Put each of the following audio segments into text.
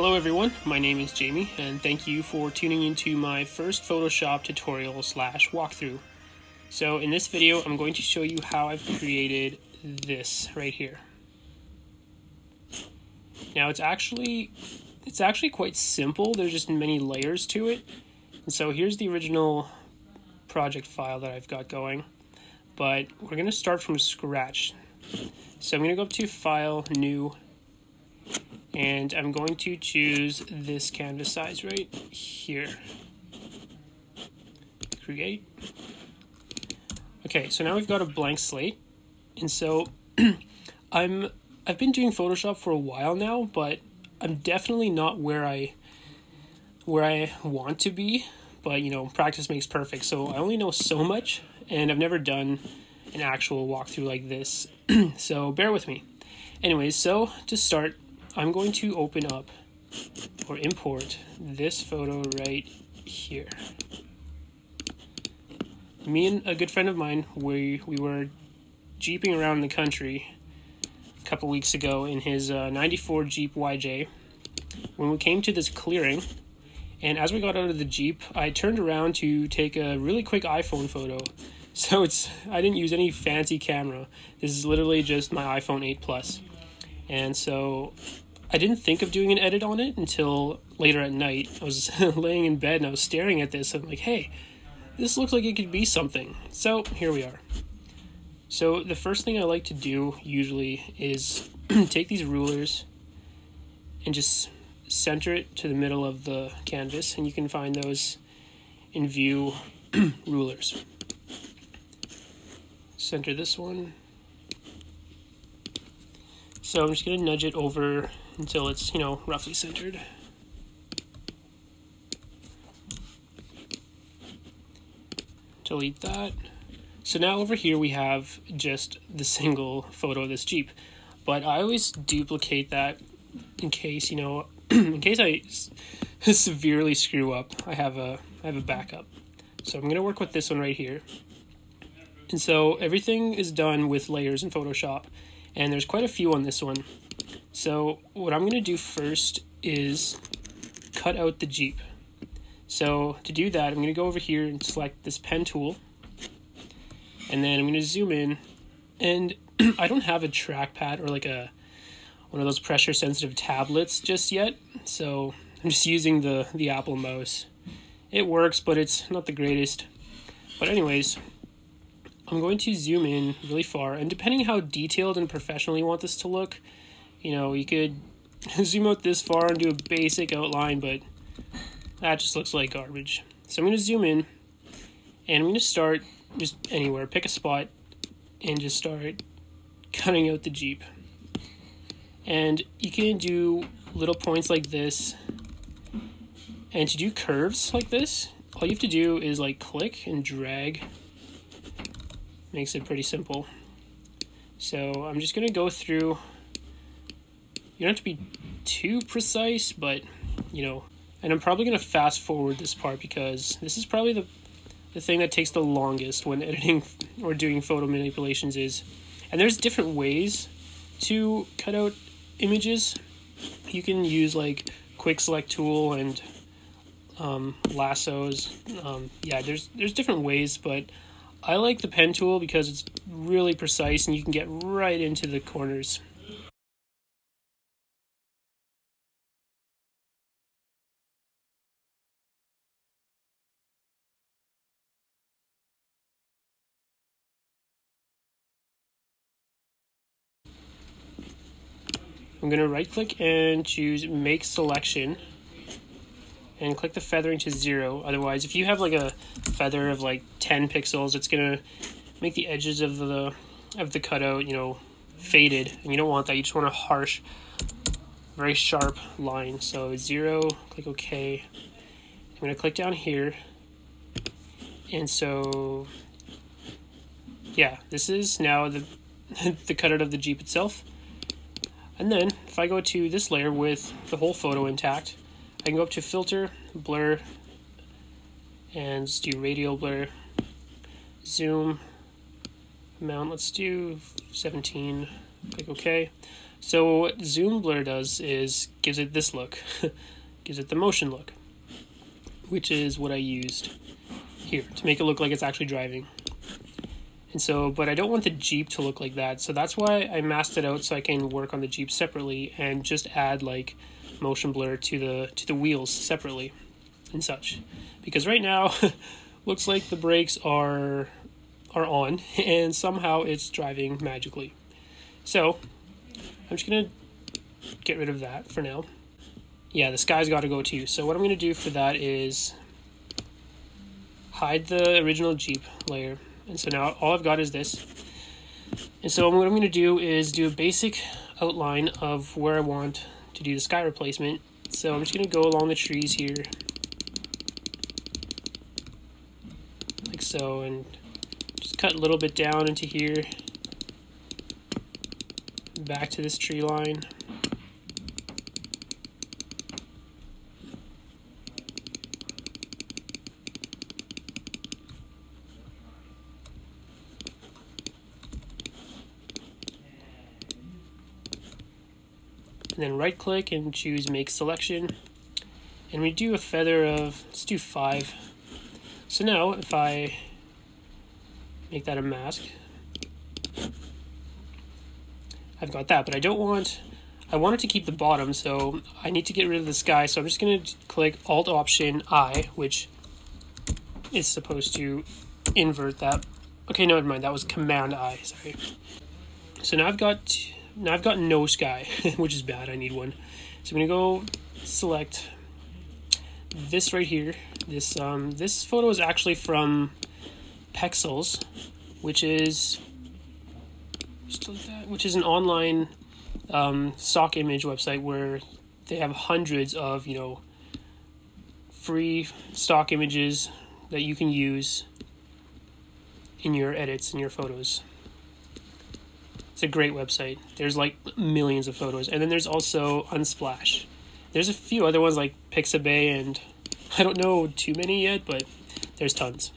Hello everyone, my name is Jamie, and thank you for tuning into my first Photoshop tutorial slash walkthrough. So in this video, I'm going to show you how I've created this right here. Now it's actually quite simple. There's just many layers to it. And so here's the original project file that I've got going, but we're going to start from scratch. So I'm going to go up to File, New, and I'm going to choose this canvas size right here. Create. Okay, so now we've got a blank slate, and so I've been doing Photoshop for a while now, but I'm definitely not where I want to be. But you know, practice makes perfect. So I only know so much, and I've never done an actual walkthrough like this. So bear with me. Anyways, so to start, I'm going to open up or import this photo right here. Me and a good friend of mine, we were jeeping around the country a couple weeks ago in his 94 Jeep YJ when we came to this clearing, and as we got out of the Jeep, I turned around to take a really quick iPhone photo. So I didn't use any fancy camera. This is literally just my iPhone 8 Plus. And so I didn't think of doing an edit on it until later at night. I was laying in bed and I was staring at this. I'm like, hey, this looks like it could be something. So here we are. So the first thing I like to do usually is take these rulers and just center it to the middle of the canvas. And you can find those in View rulers. Center this one. So I'm just going to nudge it over until it's, roughly centered. Delete that. So now over here we have just the single photo of this Jeep. But I always duplicate that in case, in case I severely screw up, I have a backup. So I'm going to work with this one right here. And so everything is done with layers in Photoshop, and there's quite a few on this one. So what I'm going to do first is cut out the Jeep. So to do that, I'm going to go over here and select this pen tool, and then I'm going to zoom in, and I don't have a trackpad or like one of those pressure sensitive tablets just yet, so I'm just using the Apple mouse. It works, but it's not the greatest. But anyways, I'm going to zoom in really far, and depending how detailed and professional you want this to look, you could zoom out this far and do a basic outline, but that just looks like garbage. So I'm going to zoom in, and I'm going to start just anywhere, pick a spot, and just start cutting out the Jeep. And you can do little points like this, and to do curves like this, all you have to do is like click and drag. Makes it pretty simple. So I'm just going to go through. You don't have to be too precise, but, and I'm probably going to fast forward this part because this is probably the thing that takes the longest when editing or doing photo manipulations is. And there's different ways to cut out images. You can use like quick select tool and lassos. There's different ways, but I like the pen tool because it's really precise and you can get right into the corners. I'm going to right click and choose Make Selection and click the feathering to 0. Otherwise, if you have like a feather of like 10 pixels, it's going to make the edges of the cutout, faded, and you don't want that. You just want a harsh, very sharp line. So 0, click OK. I'm going to click down here, and so yeah, this is now the the cutout of the Jeep itself. And then if I go to this layer with the whole photo intact, I can go up to Filter, Blur, and just do Radial Blur, Zoom, amount, let's do 17, click OK. So what zoom blur does is gives it this look, gives it the motion look, which is what I used here to make it look like it's actually driving. And so, but I don't want the Jeep to look like that, so that's why I masked it out so I can work on the Jeep separately and just add like motion blur to the wheels separately and such. Because right now, looks like the brakes are on and somehow it's driving magically. So I'm just gonna get rid of that for now. Yeah, the sky's got to go too. So what I'm gonna do for that is hide the original Jeep layer. And so now all I've got is this. And so what I'm going to do is do a basic outline of where I want to do the sky replacement. So I'm just going to go along the trees here, like so, and just cut a little bit down into here, back to this tree line. And then right click and choose make selection. And we do a feather of, let's do 5. So now if I make that a mask, I've got that, but I want it to keep the bottom, so I need to get rid of the sky. So I'm just going to click Alt Option I, which is supposed to invert that. Okay, no, never mind. That was Command I, sorry. So now I've got no sky, which is bad. I need one. So I'm gonna go select this right here. This photo is actually from Pexels, which is just like that, which is an online stock image website where they have hundreds of free stock images that you can use in your edits and your photos. It's a great website. There's like millions of photos. And then there's also Unsplash. There's a few other ones like Pixabay, and I don't know too many yet, but there's tons.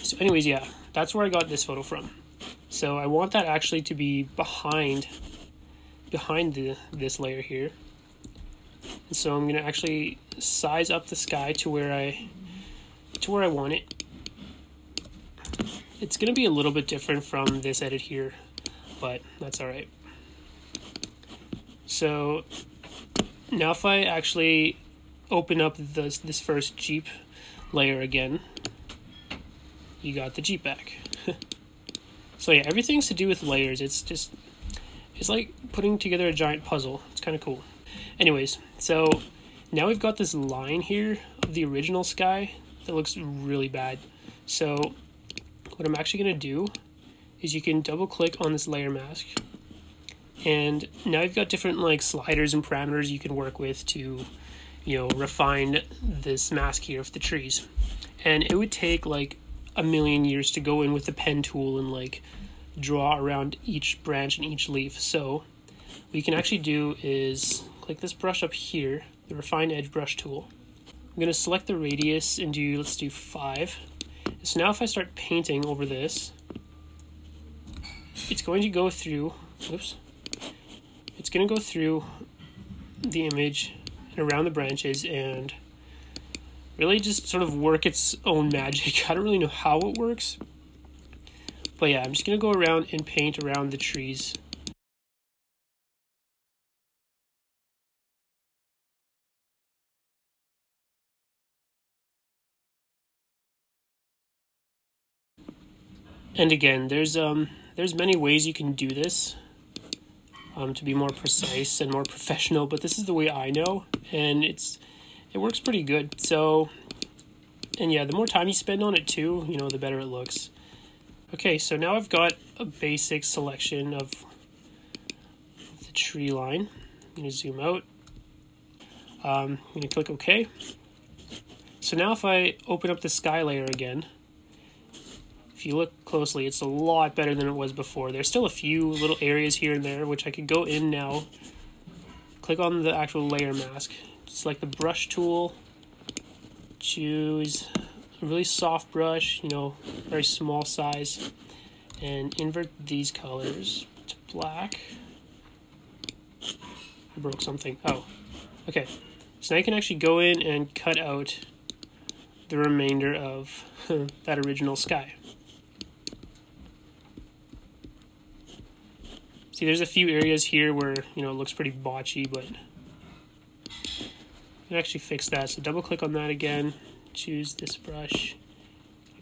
So anyways, yeah, that's where I got this photo from. So I want that actually to be behind this layer here. And so I'm gonna actually size up the sky to where I want it. It's gonna be a little bit different from this edit here, but that's all right. So now if I actually open up this first Jeep layer again, you got the Jeep back. So yeah, everything's to do with layers. It's like putting together a giant puzzle. It's kind of cool. Anyways, so now we've got this line here of the original sky that looks really bad. So what I'm actually going to do is you can double click on this layer mask, and now you've got different like sliders and parameters you can work with to refine this mask here of the trees. And it would take like a million years to go in with the pen tool and like draw around each branch and each leaf. So what you can actually do is click this brush up here, the refine edge brush tool. I'm going to select the radius and let's do 5. So now if I start painting over this, it's going to go through, it's going to go through the image and around the branches and really just sort of work its own magic. I don't really know how it works, but yeah, I'm just going to go around and paint around the trees. And again, there's many ways you can do this to be more precise and more professional, but this is the way I know, and it works pretty good. So, and yeah, the more time you spend on it too, the better it looks. Okay, so now I've got a basic selection of the tree line. I'm going to zoom out. I'm going to click OK. So now if I open up the sky layer again, if you look closely, it's a lot better than it was before. There's still a few little areas here and there, which I could go in now, click on the actual layer mask, select the brush tool, choose a really soft brush, very small size, and invert these colors to black. I broke something. Oh, okay. So now you can actually go in and cut out the remainder of that original sky. See, there's a few areas here where, you know, it looks pretty botchy, but you can actually fix that. So double click on that again, choose this brush,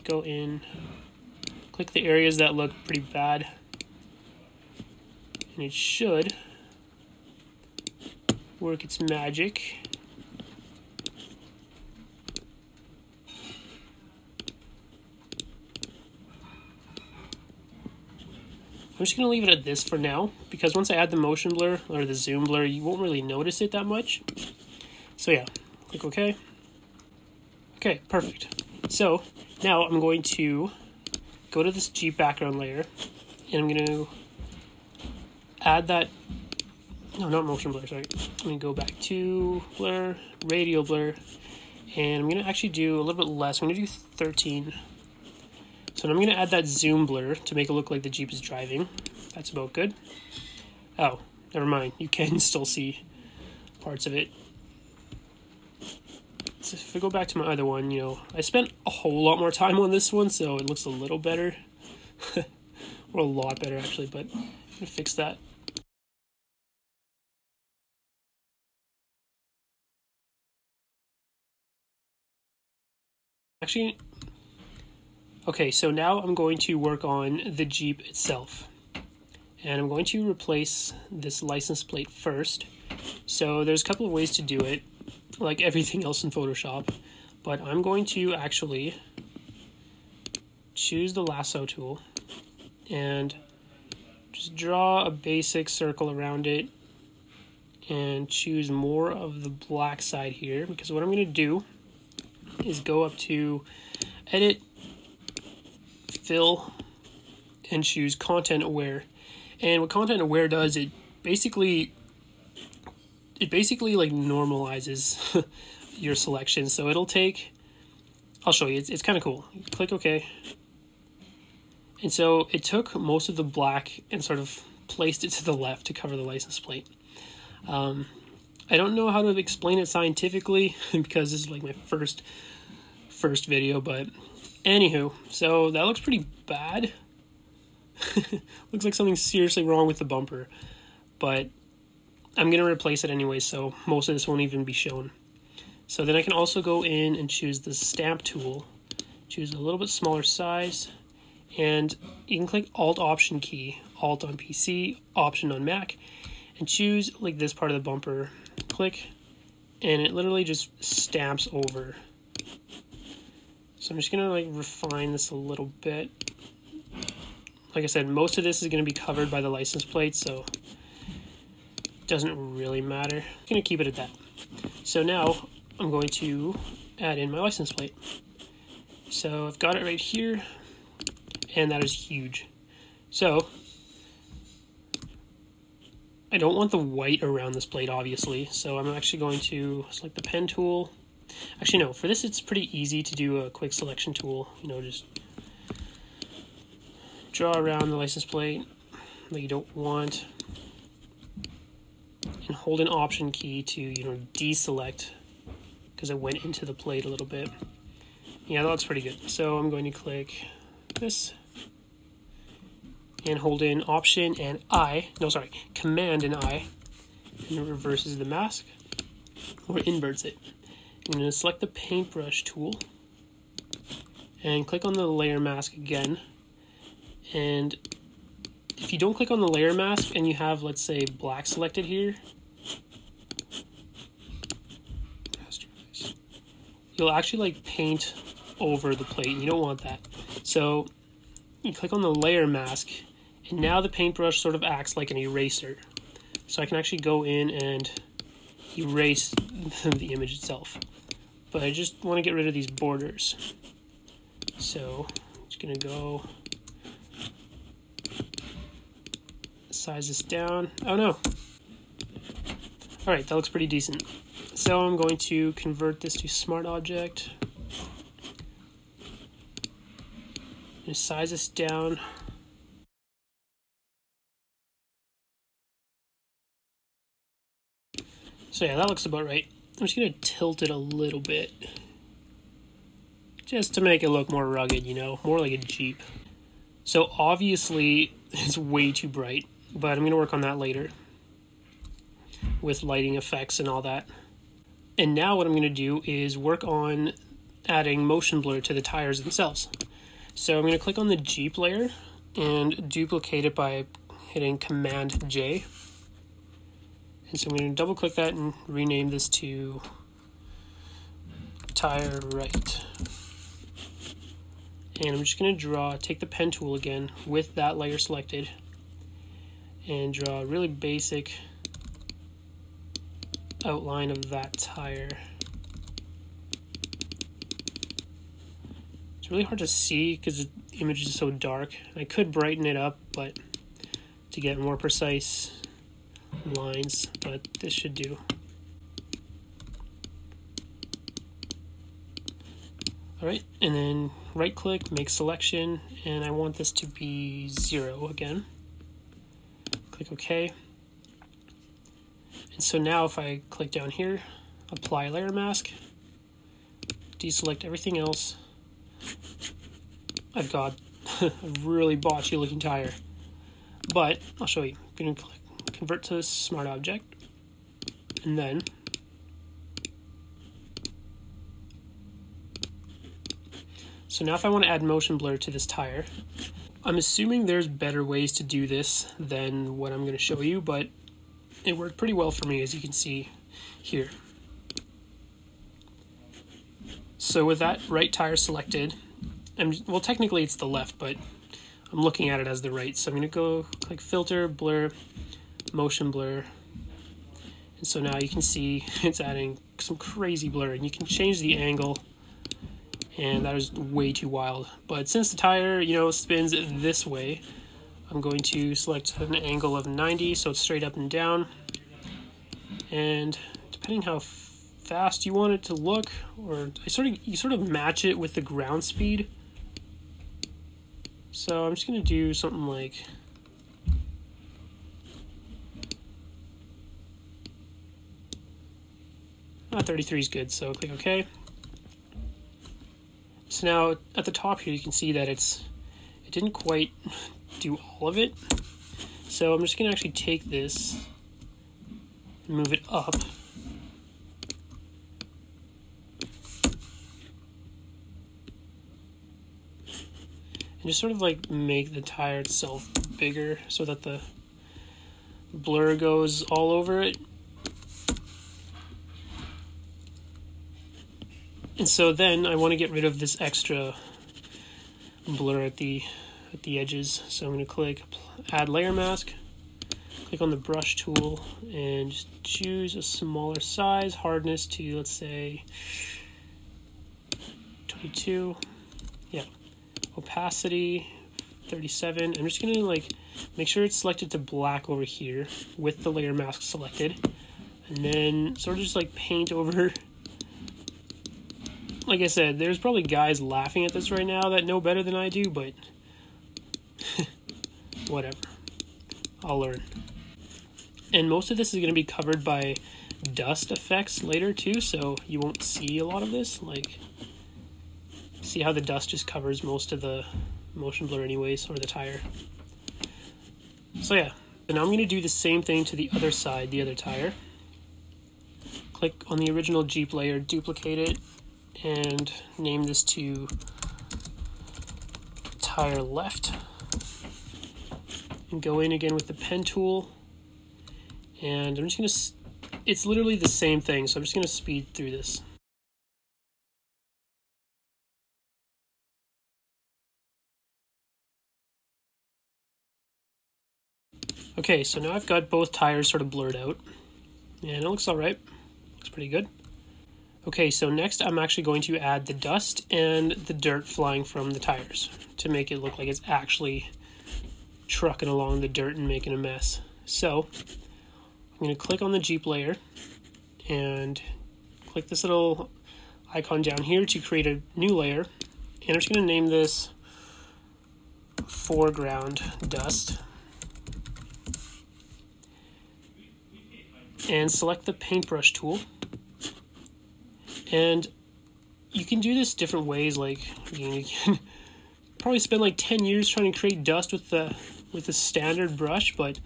go in, click the areas that look pretty bad, and it should work its magic. I'm just going to leave it at this for now, because once I add the motion blur or the zoom blur, you won't really notice it that much. So yeah, click OK. Okay, perfect. So now I'm going to go to this Jeep background layer, and I'm going to add that, no, not motion blur, sorry. I'm going to go back to blur, radial blur, and I'm going to actually do a little bit less. I'm going to do 13. So I'm going to add that zoom blur to make it look like the Jeep is driving. That's about good. Oh, never mind. You can still see parts of it. So if I go back to my other one, you know, I spent a whole lot more time on this one, so it looks a little better. Or a lot better, actually, but I'm going to fix that. Actually, okay, so now I'm going to work on the Jeep itself. And I'm going to replace this license plate first. So there's a couple of ways to do it, like everything else in Photoshop. But I'm going to actually choose the lasso tool and just draw a basic circle around it and choose more of the black side here, because what I'm going to do is go up to Edit, Fill, and choose Content Aware. And what Content Aware does, it basically like normalizes your selection. So it'll take, I'll show you, it's kind of cool. Click OK. And so it took most of the black and sort of placed it to the left to cover the license plate. I don't know how to explain it scientifically because this is like my first video, but anywho, so that looks pretty bad. Looks like something's seriously wrong with the bumper, but I'm going to replace it anyway, so most of this won't even be shown. So then I can also go in and choose the stamp tool, choose a little bit smaller size, and you can click Alt-Option key, Alt on PC, Option on Mac, and choose like this part of the bumper. Click, and it literally just stamps over. So I'm just going to like refine this a little bit. Like I said, most of this is going to be covered by the license plate, so it doesn't really matter. I'm going to keep it at that. So now I'm going to add in my license plate. So I've got it right here, and that is huge. So I don't want the white around this plate, obviously, so I'm actually going to select the pen tool. Actually, no, for this it's pretty easy to do a quick selection tool. You know, just draw around the license plate that you don't want, and hold an Option key to, you know, deselect, because it went into the plate a little bit. Yeah, that looks pretty good. So I'm going to click this and hold in Option and Command and I, and it reverses the mask or inverts it. I'm going to select the paintbrush tool and click on the layer mask again. And if you don't click on the layer mask and you have, let's say, black selected here, you'll actually like paint over the plate, and you don't want that. So you click on the layer mask, and now the paintbrush sort of acts like an eraser. So I can actually go in and erase the image itself. But I just want to get rid of these borders. So I'm just going to go size this down. Oh no. Alright, that looks pretty decent. So I'm going to convert this to Smart Object. And size this down. So yeah, that looks about right. I'm just gonna tilt it a little bit, just to make it look more rugged, you know, more like a Jeep. So obviously it's way too bright, but I'm gonna work on that later with lighting effects and all that. And now what I'm gonna do is work on adding motion blur to the tires themselves. So I'm gonna click on the Jeep layer and duplicate it by hitting Command J. And so I'm going to double click that and rename this to tire right. And I'm just going to take the pen tool again with that layer selected and draw a really basic outline of that tire. It's really hard to see because the image is so dark. I could brighten it up, but to get more precise lines, but this should do. Alright, and then right click, make selection, and I want this to be 0 again. Click OK. And so now if I click down here, apply layer mask, deselect everything else, I've got a really botchy looking tire. But I'll show you. I'm going to click convert to smart object, and then so now if I want to add motion blur to this tire, I'm assuming there's better ways to do this than what I'm going to show you, but it worked pretty well for me, as you can see here. So with that right tire selected, well, technically it's the left, but I'm looking at it as the right, so I'm going to go click filter, blur, motion blur, and so now you can see it's adding some crazy blur, and you can change the angle, and that is way too wild. But since the tire, you know, spins this way, I'm going to select an angle of 90 so it's straight up and down, and depending how fast you want it to look, or you sort of match it with the ground speed. So I'm just going to do something like 33 is good, so click OK. So now at the top here you can see that it didn't quite do all of it. So I'm just going to actually take this and move it up. And just sort of like make the tire itself bigger so that the blur goes all over it. And so then I want to get rid of this extra blur at the edges. So I'm going to click add layer mask, click on the brush tool, and just choose a smaller size, hardness to, let's say, 22. Yeah, opacity 37. I'm just going to like make sure it's selected to black over here with the layer mask selected, and then sort of just like paint over. Like I said, there's probably guys laughing at this right now that know better than I do, but whatever. I'll learn. And most of this is going to be covered by dust effects later too, so you won't see a lot of this. Like, see how the dust just covers most of the motion blur anyways, or the tire. So yeah, so now I'm going to do the same thing to the other side, the other tire. Click on the original Jeep layer, duplicate it, and name this to tire left, and go in again with the pen tool, and I'm just going to, it's literally the same thing, so I'm just going to speed through this. Okay, so now I've got both tires sort of blurred out, and it looks alright, looks pretty good. Okay, so next I'm actually going to add the dust and the dirt flying from the tires to make it look like it's actually trucking along the dirt and making a mess. So I'm going to click on the Jeep layer and click this little icon down here to create a new layer, and I'm just going to name this foreground dust. and select the paintbrush tool. And you can do this different ways. Like you can probably spend like 10 years trying to create dust with the standard brush, but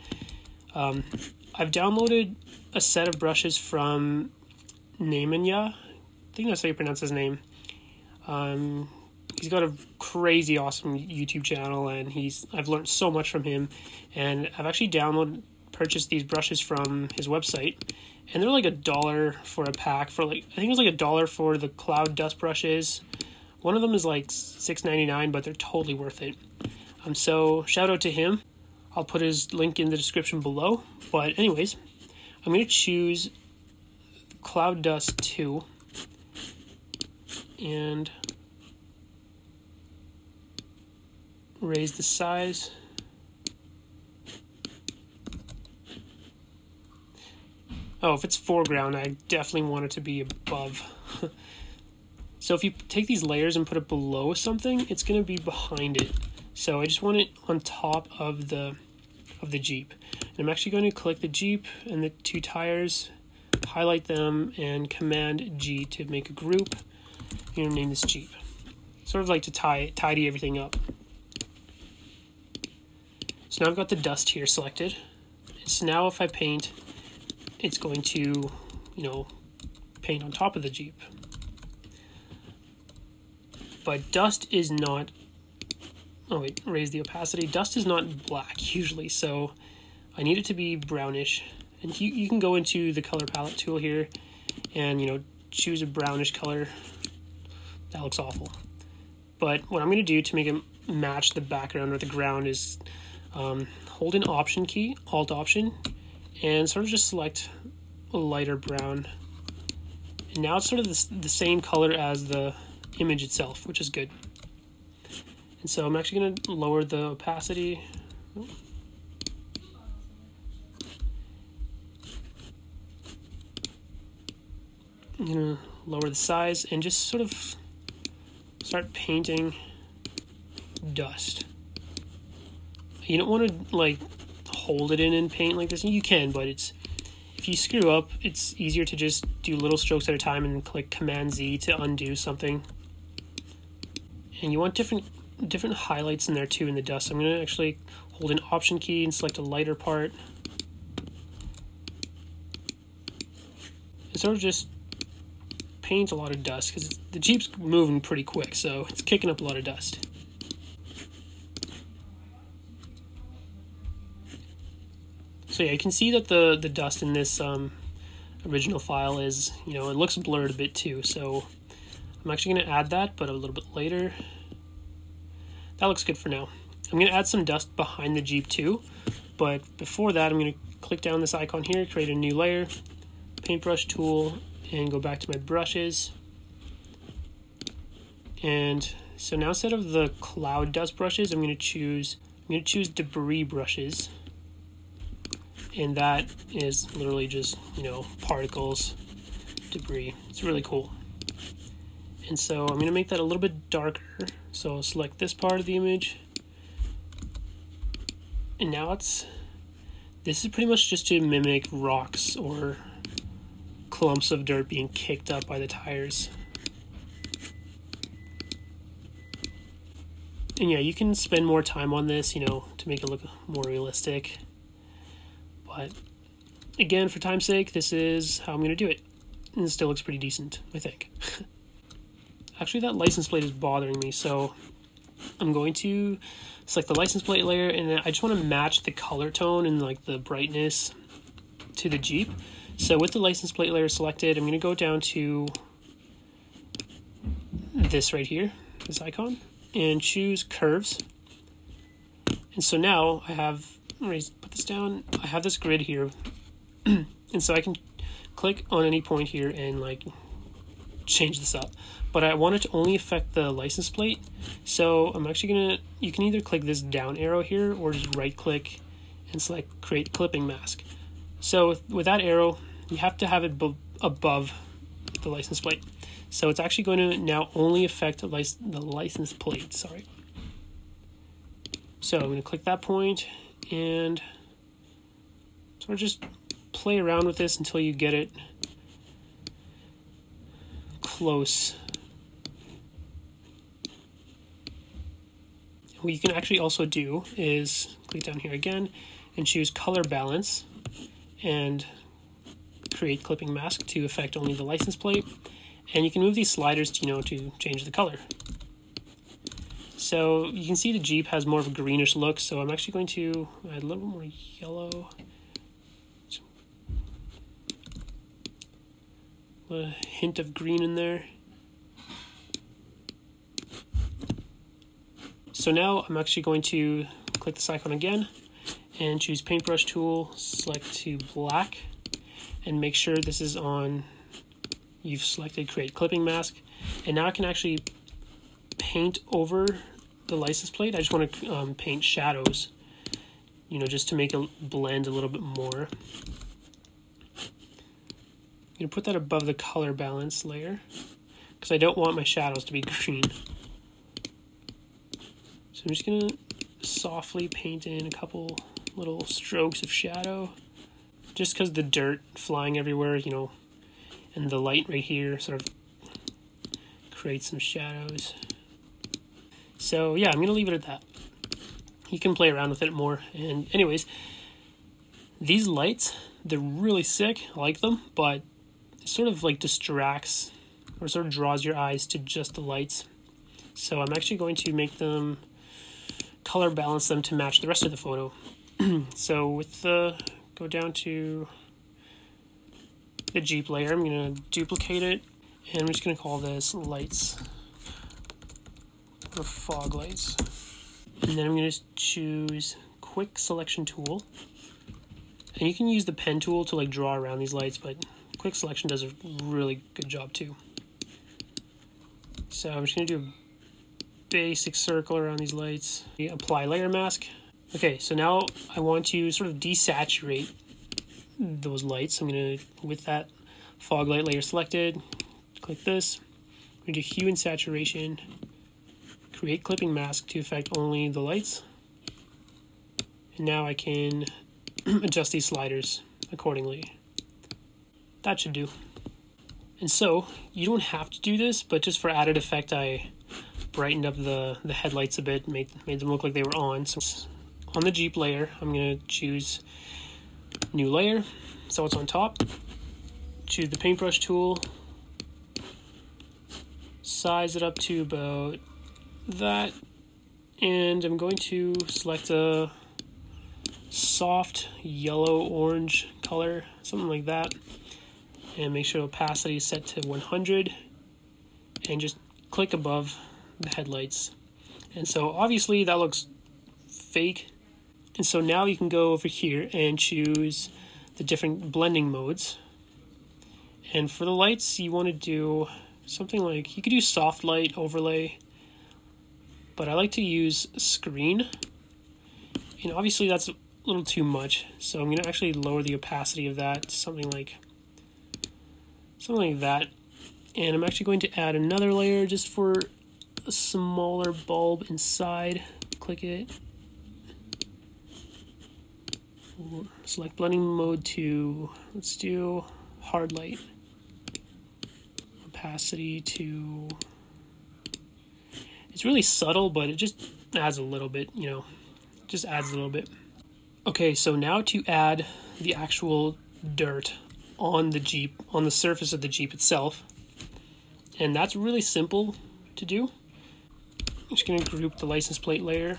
I've downloaded a set of brushes from Nemanja. I think that's how you pronounce his name. He's got a crazy awesome YouTube channel, and I've learned so much from him. And I've actually purchased these brushes from his website, and they're like $1 for a pack. For like, I think it was like $1 for the cloud dust brushes. One of them is like $6.99, but they're totally worth it. So shout out to him. I'll put his link in the description below. But anyways, I'm going to choose Cloud Dust 2 and raise the size. Oh, if it's foreground, I definitely want it to be above. So if you take these layers and put it below something, it's going to be behind it. So I just want it on top of the Jeep. And I'm actually going to click the Jeep and the two tires, highlight them, and Command G to make a group. I'm going to name this Jeep. Sort of like to tidy everything up. So now I've got the dust here selected. So now if I paint, it's going to, paint on top of the Jeep. But dust is not, raise the opacity. Dust is not black usually, so I need it to be brownish. And you can go into the color palette tool here and, choose a brownish color. That looks awful. But what I'm going to do to make it match the background or the ground is hold an Option key, Alt Option, and sort of just select a lighter brown. And now it's sort of the same color as the image itself, which is good. And so I'm actually going to lower the opacity. I'm going to lower the size and just sort of start painting dust. You don't want to hold it in and paint like this. You can, but if you screw up, it's easier to just do little strokes at a time and click Command Z to undo something. And you want different highlights in there too in the dust. I'm going to actually hold an Option key and select a lighter part. And sort of just paint a lot of dust because the Jeep's moving pretty quick, so it's kicking up a lot of dust. So yeah, you can see that the dust in this original file is, it looks blurred a bit too. So I'm actually going to add that, but a little bit later. That looks good for now. I'm going to add some dust behind the Jeep too, but before that I'm going to click down this icon here, create a new layer, paintbrush tool, and go back to my brushes. And so now instead of the cloud dust brushes, I'm going to choose debris brushes. And that is literally just, particles, debris. It's really cool. And so I'm going to make that a little bit darker. So I'll select this part of the image. And now this is pretty much just to mimic rocks or clumps of dirt being kicked up by the tires. And yeah, you can spend more time on this, to make it look more realistic. But again, for time's sake, this is how I'm going to do it. And it still looks pretty decent, I think. Actually, that license plate is bothering me, so I'm going to select the license plate layer, and I just want to match the color tone and the brightness to the Jeep. So with the license plate layer selected, I'm going to go down to this right here, this icon, and choose curves. And so now I have, put this down, I have this grid here, and so I can click on any point here and change this up. But I want it to only affect the license plate, so I'm actually you can either click this down arrow here or just right click and select create clipping mask. So with that arrow, you have to have it above the license plate. So it's actually going to now only affect the license plate, sorry. So I'm going to click that point and sort of just play around with this until you get it close. What you can actually also do is click down here again and choose color balance and create clipping mask to affect only the license plate. And you can move these sliders to, to change the color. So you can see the Jeep has more of a greenish look, so I'm actually going to add a little more yellow. A hint of green in there. So now I'm actually going to click this icon again and choose paintbrush tool, select to black, and make sure this is on. You've selected create clipping mask, and now I can actually paint over the license plate. I just want to paint shadows, just to make it blend a little bit more. I'm going to put that above the color balance layer because I don't want my shadows to be green. So I'm just going to softly paint in a couple little strokes of shadow, just because the dirt flying everywhere, and the light right here sort of creates some shadows. So yeah, I'm going to leave it at that. You can play around with it more. And anyways, these lights, they're really sick. I like them, but it sort of like distracts or sort of draws your eyes to just the lights. So I'm actually going to make them color balance them to match the rest of the photo. So with go down to the Jeep layer, I'm going to duplicate it, and I'm just going to call this lights or fog lights. And then I'm going to choose quick selection tool, and you can use the pen tool to like draw around these lights, but quick selection does a really good job too. So I'm just going to do a basic circle around these lights. Apply layer mask. Okay, so now I want to sort of desaturate those lights. I'm going to, with that fog light layer selected, click this. I'm going to do hue and saturation, create clipping mask to affect only the lights. And now I can adjust these sliders accordingly. That should do. And so you don't have to do this, but just for added effect, I brightened up the headlights a bit, made them look like they were on. So on the Jeep layer, I'm going to choose new layer, so it's on top. Choose the paintbrush tool, size it up to about that, and I'm going to select a soft yellow orange color, something like that, and make sure opacity is set to 100, and just click above the headlights. And so obviously that looks fake, and so now you can go over here and choose the different blending modes. And for the lights, you want to do something like, you could do soft light overlay, but I like to use screen, and obviously that's a little too much, so I'm going to actually lower the opacity of that to something like that. And I'm actually going to add another layer just for a smaller bulb inside. Click it, select blending mode to, let's do hard light, opacity to, it's really subtle, but it just adds a little bit, just adds a little bit. Okay, so now to add the actual dirt on the Jeep, on the surface of the Jeep itself, and that's really simple to do. I'm just going to group the license plate layer.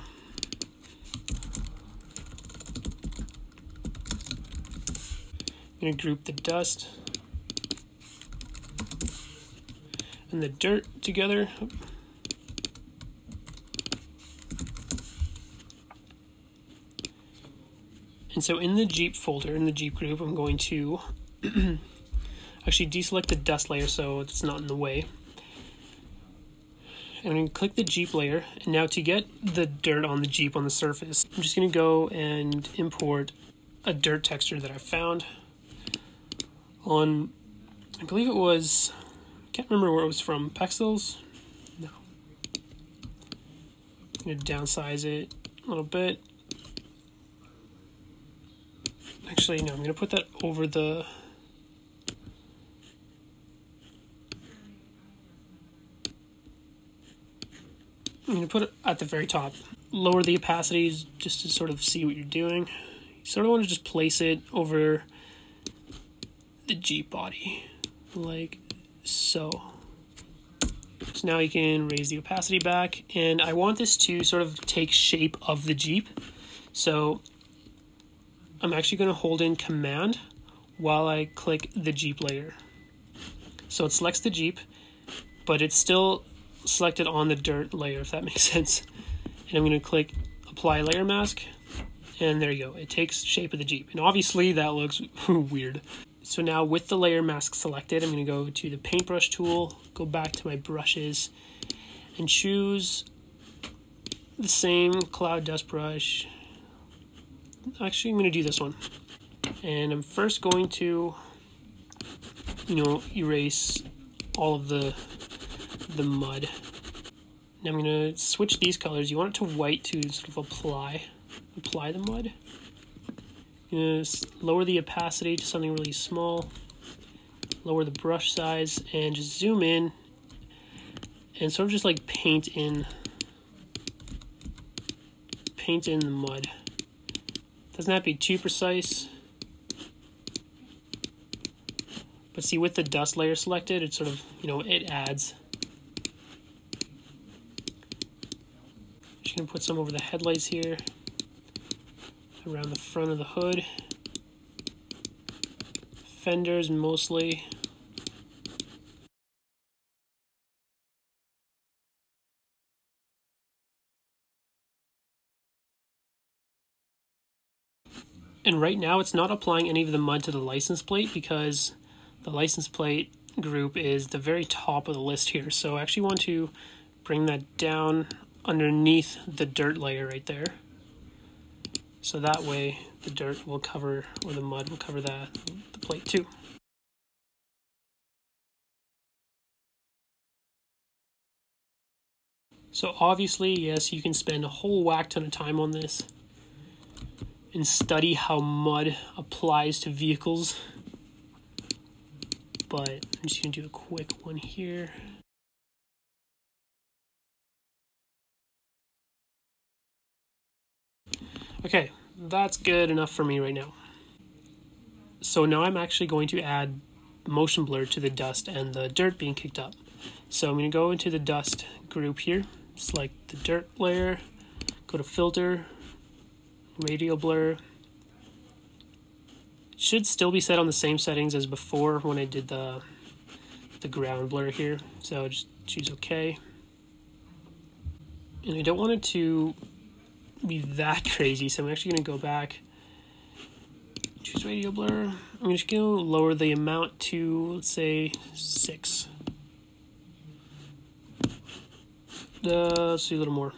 I'm going to group the dust and the dirt together. And so in the Jeep folder, in the Jeep group, I'm going to actually deselect the dust layer so it's not in the way. I'm going to click the Jeep layer, and now to get the dirt on the Jeep on the surface, I'm just going to go and import a dirt texture that I found on, I believe it was, I can't remember where it was from, Pexels? No. I'm going to downsize it a little bit. Actually, no, I'm going to put that over the... I'm going to put it at the very top. Lower the opacities just to sort of see what you're doing. You sort of want to just place it over the Jeep body, like so. So now you can raise the opacity back, and I want this to sort of take shape of the Jeep. So I'm actually going to hold in Command while I click the Jeep layer. So it selects the Jeep, but it's still selected on the dirt layer, if that makes sense. And I'm going to click Apply Layer Mask, and there you go. It takes shape of the Jeep. And obviously that looks weird. So now with the layer mask selected, I'm going to go to the paintbrush tool, go back to my brushes, and choose the same cloud dust brush. Actually, I'm going to do this one. And I'm first going to, erase all of the mud. Now I'm going to switch these colors. You want it to white to sort of apply the mud. I'm going to lower the opacity to something really small, lower the brush size, and just zoom in and sort of just like paint in the mud. Doesn't have to be too precise. But see, with the dust layer selected, it sort of, it adds. Just gonna put some over the headlights here, around the front of the hood, fenders mostly. And right now it's not applying any of the mud to the license plate because the license plate group is the very top of the list here. So I actually want to bring that down underneath the dirt layer right there. So that way the dirt will cover, or the mud will cover the plate too. So obviously, yes, you can spend a whole whack ton of time on this and study how mud applies to vehicles. But I'm just gonna do a quick one here. Okay, that's good enough for me right now. So now I'm actually going to add motion blur to the dust and the dirt being kicked up. So I'm going to go into the dust group here, select the dirt layer, go to filter, radial blur. It should still be set on the same settings as before when I did the ground blur here. So just choose OK. And I don't want it to be that crazy, so I'm actually going to go back, choose radial blur. I'm just going to lower the amount to, let's say, 6. Let's do a little more.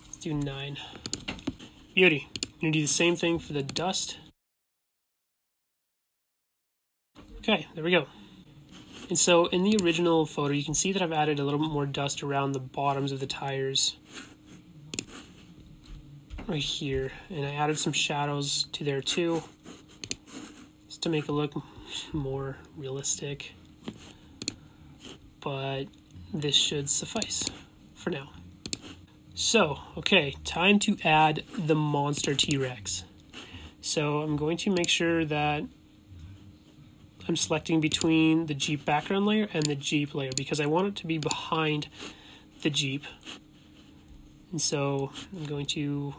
Let's do 9. Beauty. I'm going to do the same thing for the dust. Okay, there we go. And so in the original photo, you can see that I've added a little bit more dust around the bottoms of the tires right here. And I added some shadows to there too, just to make it look more realistic. But this should suffice for now. So, okay, time to add the monster T-Rex. So I'm going to make sure that I'm selecting between the Jeep background layer and the Jeep layer because I want it to be behind the Jeep. And so I'm going to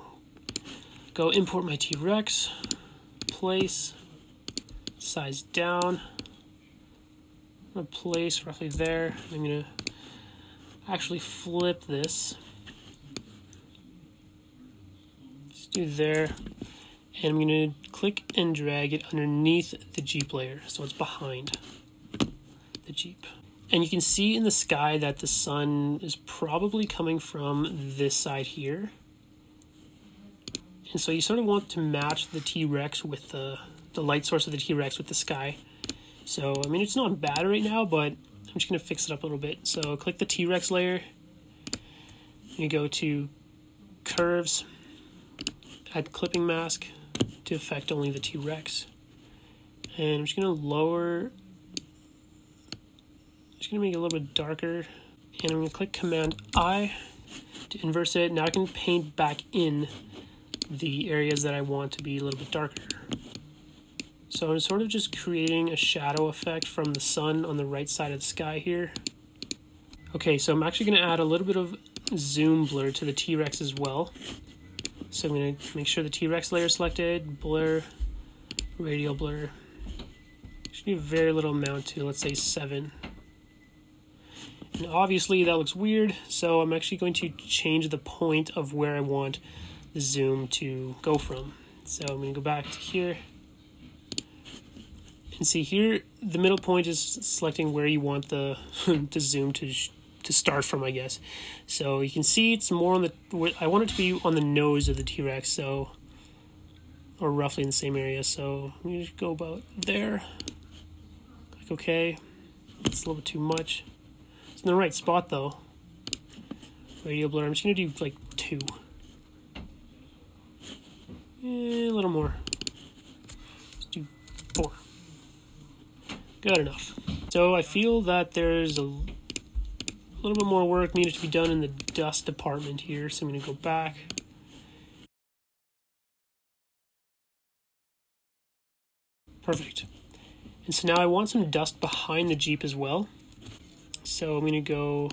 go import my T-Rex, place, size down, place roughly there. I'm going to actually flip this. Just do there. And I'm going to click and drag it underneath the Jeep layer, so it's behind the Jeep. And you can see in the sky that the sun is probably coming from this side here. And so you sort of want to match the T-Rex with the light source of the T-Rex with the sky. So, I mean, it's not bad right now, but I'm just going to fix it up a little bit. So click the T-Rex layer. You go to Curves, add clipping mask to affect only the T-Rex. And I'm just going to lower, just going to make it a little bit darker. And I'm going to click Command I to inverse it. Now I can paint back in the areas that I want to be a little bit darker. So I'm sort of just creating a shadow effect from the sun on the right side of the sky here. Okay, so I'm actually going to add a little bit of zoom blur to the T-Rex as well. So I'm going to make sure the T-Rex layer is selected, blur, radial blur. Just need a very little amount to, let's say, 7. And obviously that looks weird, so I'm actually going to change the point of where I want the zoom to go from. So I'm going to go back to here. And see here, the middle point is selecting where you want the zoom to start from, I guess. So you can see it's more on the, I want it to be on the nose of the T-Rex, so, or roughly in the same area. So I'm going to go about there. Click OK. It's a little bit too much. It's in the right spot though. Radial blur, I'm just going to do like 2. A little more. Let's do 4. Good enough. So I feel that there's a little bit more work needed to be done in the dust department here, so I'm going to go back. Perfect. And so now I want some dust behind the Jeep as well. So I'm going to go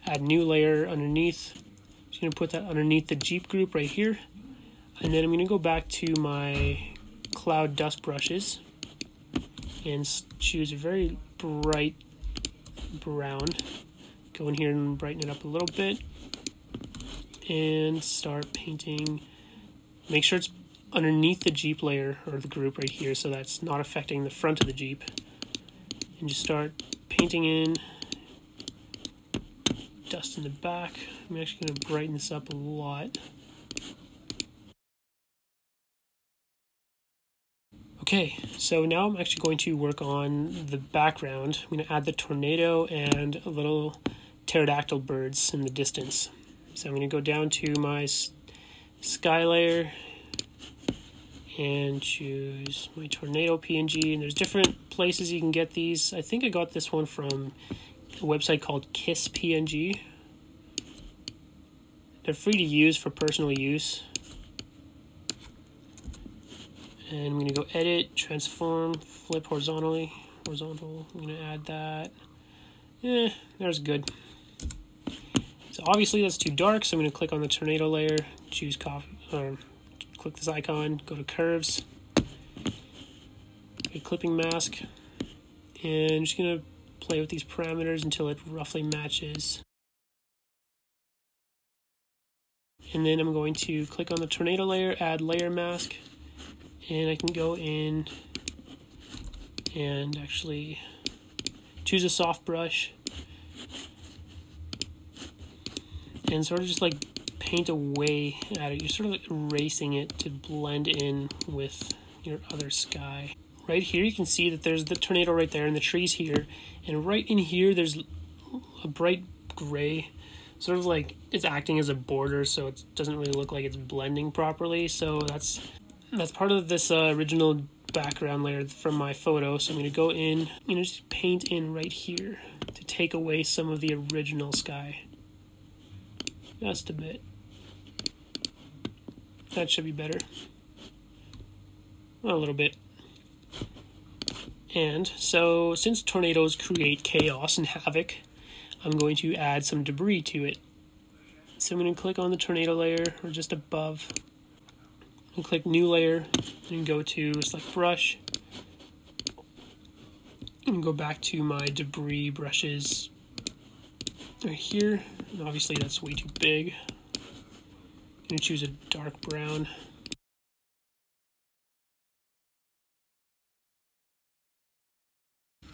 add new layer underneath. Just going to put that underneath the Jeep group right here. And then I'm going to go back to my cloud dust brushes and choose a very bright brown. Go in here and brighten it up a little bit and start painting. Make sure it's underneath the Jeep layer or the group right here, so that's not affecting the front of the Jeep. And just start painting in dust in the back. I'm actually going to brighten this up a lot. Okay, so now I'm actually going to work on the background. I'm going to add the tornado and a little pterodactyl birds in the distance. So I'm going to go down to my sky layer and choose my tornado PNG. And there's different places you can get these. I think I got this one from a website called Kiss PNG. They're free to use for personal use. And I'm going to go edit, transform, flip horizontal. I'm going to add that. There's good. So obviously that's too dark, so I'm going to click on the tornado layer, choose click this icon, go to curves, get clipping mask, and I'm just going to play with these parameters until it roughly matches. And then I'm going to click on the tornado layer, add layer mask, and I can go in and actually choose a soft brush and sort of just like paint away at it. You're sort of like erasing it to blend in with your other sky. Right here you can see that there's the tornado right there and the trees here, and right in here there's a bright gray, sort of like it's acting as a border, so it doesn't really look like it's blending properly. So that's part of this original background layer from my photo. So I'm going to go in, I'm going to just paint in right here to take away some of the original sky. Just a bit. That should be better. A little bit. And so since tornadoes create chaos and havoc, I'm going to add some debris to it. So I'm going to click on the tornado layer or just above. And click new layer and go to select brush and go back to my debris brushes right here. And obviously that's way too big. I'm going to choose a dark brown.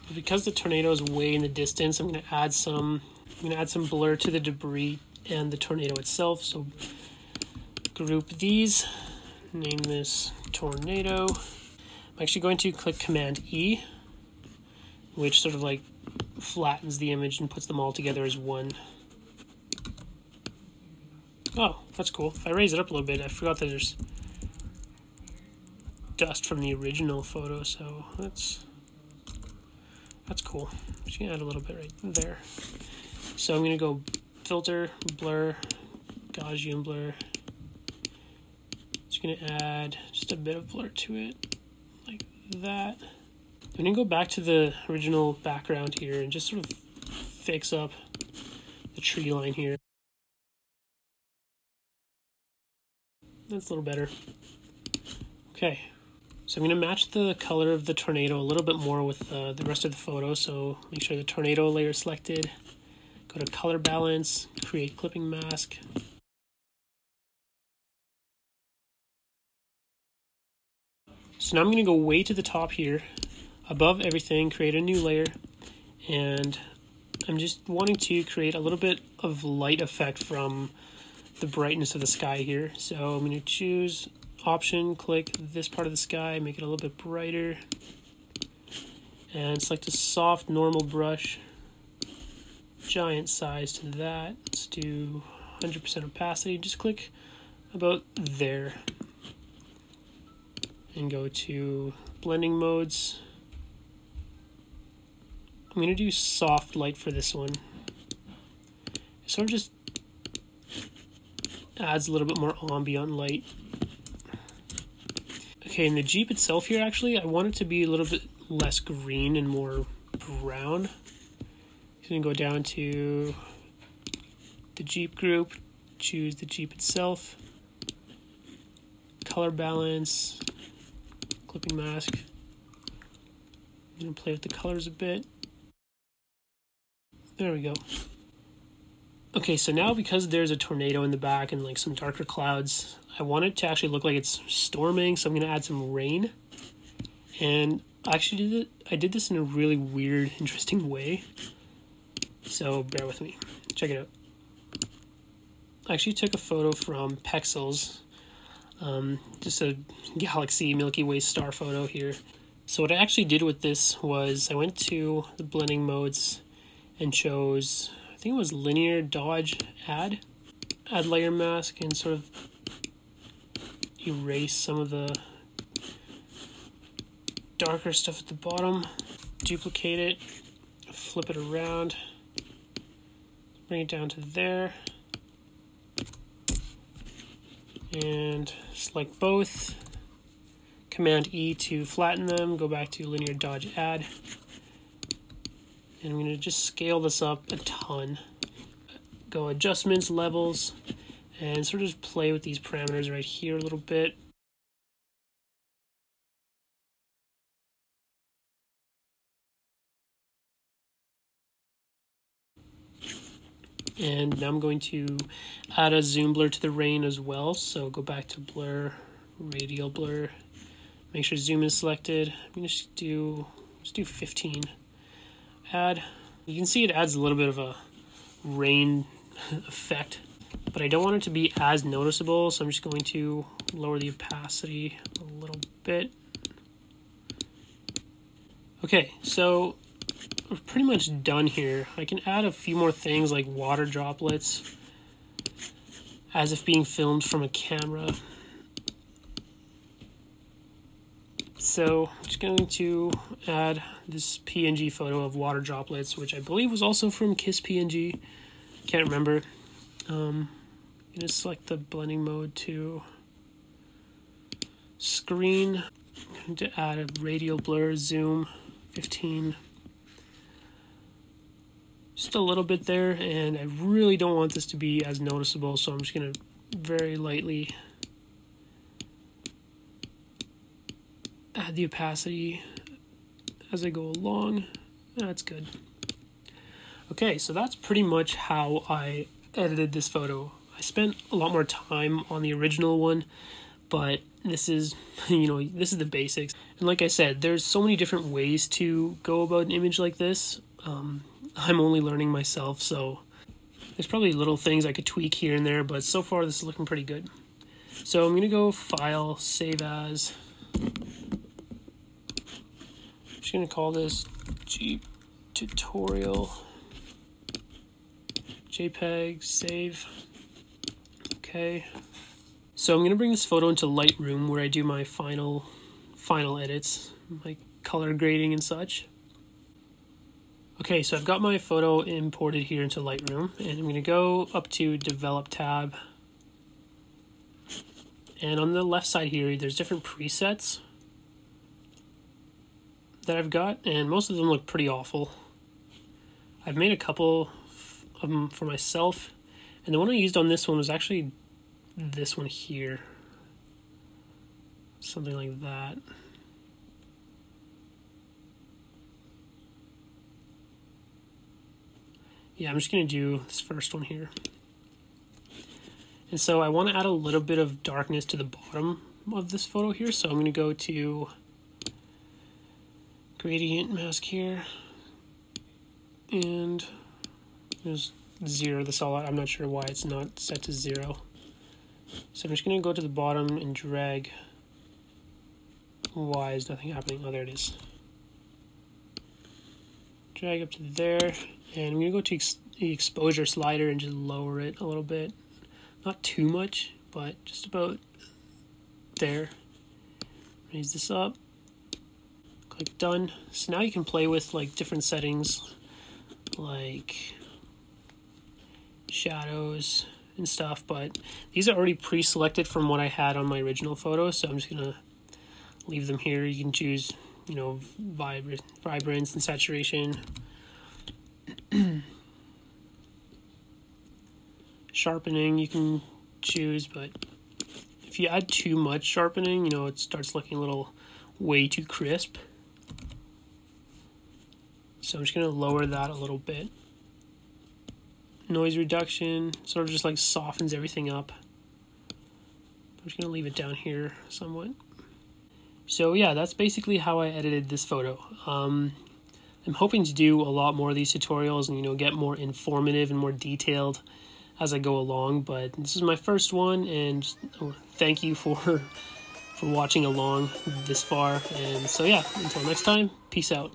But because the tornado is way in the distance, I'm going to add some blur to the debris and the tornado itself. So group these. Name this tornado. I'm actually going to click Command E, which sort of like flattens the image and puts them all together as one. Oh, that's cool. If I raise it up a little bit, I forgot that there's dust from the original photo, so that's cool. Just gonna add a little bit right there. So I'm gonna go filter, blur, Gaussian blur. Just gonna add just a bit of blur to it, like that. I'm gonna go back to the original background here and just sort of fix up the tree line here. That's a little better. Okay, so I'm gonna match the color of the tornado a little bit more with the rest of the photo. So make sure the tornado layer is selected. Go to color balance, create clipping mask. So now I'm gonna go way to the top here, above everything, create a new layer, and I'm just wanting to create a little bit of light effect from the brightness of the sky here. So I'm going to choose option, click this part of the sky, make it a little bit brighter, and select a soft normal brush, giant size to that. Let's do 100% opacity, just click about there, and go to blending modes. I'm going to do soft light for this one. It sort of just adds a little bit more ambient light. Okay, in the Jeep itself here, actually, I want it to be a little bit less green and more brown. So I'm going to go down to the Jeep group, choose the Jeep itself, color balance, clipping mask. I'm going to play with the colors a bit. There we go. Okay, so now because there's a tornado in the back and like some darker clouds, I want it to actually look like it's storming, so I'm going to add some rain. And I actually did this in a really weird, interesting way. So bear with me. Check it out. I actually took a photo from Pexels, just a galaxy Milky Way star photo here. So what I actually did with this was I went to the blending modes and chose, I think it was linear dodge add layer mask, and sort of erase some of the darker stuff at the bottom, duplicate it, flip it around, bring it down to there, and select both, Command E to flatten them, go back to linear dodge add, and I'm going to just scale this up a ton. Go adjustments, levels, and sort of just play with these parameters right here a little bit. And now I'm going to add a zoom blur to the rain as well. So go back to blur, radial blur, make sure zoom is selected. I'm going to do 15. Add. You can see it adds a little bit of a rain effect, but I don't want it to be as noticeable, so I'm just going to lower the opacity a little bit. Okay, so we're pretty much done here. I can add a few more things like water droplets as if being filmed from a camera. So I'm just going to add this PNG photo of water droplets, which I believe was also from Kiss PNG. Can't remember. I'm going to select the blending mode to screen. I'm going to add a radial blur, zoom, 15. Just a little bit there, and I really don't want this to be as noticeable, so I'm just going to very lightly add the opacity as I go along. That's good. Okay, so that's pretty much how I edited this photo. I spent a lot more time on the original one, but this is, this is the basics. And like I said, there's so many different ways to go about an image like this. I'm only learning myself, so there's probably little things I could tweak here and there, but so far this is looking pretty good. So I'm going to go File, Save As. I'm just going to call this Jeep Tutorial. JPEG, save. Okay. So I'm going to bring this photo into Lightroom where I do my final final edits, like color grading and such. Okay, so I've got my photo imported here into Lightroom, and I'm going to go up to Develop tab. And on the left side here, there's different presets that I've got, and most of them look pretty awful. I've made a couple of them for myself, and the one I used on this one was actually this one here. Something like that. Yeah, I'm just going to do this first one here. And so I want to add a little bit of darkness to the bottom of this photo here. So I'm going to go to gradient mask here. And there's 0. This all, I'm not sure why it's not set to 0. So I'm just going to go to the bottom and drag. Why is nothing happening? Oh, there it is. Drag up to there. And I'm going to go to the exposure slider and just lower it a little bit. Not too much, but just about there. Raise this up. Click done. So now you can play with like different settings like shadows and stuff, but these are already pre-selected from what I had on my original photo, so I'm just going to leave them here. You can choose, you know, vibrance and saturation. Sharpening you can choose, but if you add too much sharpening, you know, it starts looking a little way too crisp. So I'm just going to lower that a little bit. Noise reduction sort of just like softens everything up. I'm just going to leave it down here somewhat. So yeah, that's basically how I edited this photo. I'm hoping to do a lot more of these tutorials and, you know, get more informative and more detailed as I go along, but this is my first one, and thank you for watching along this far. And so yeah, until next time, peace out.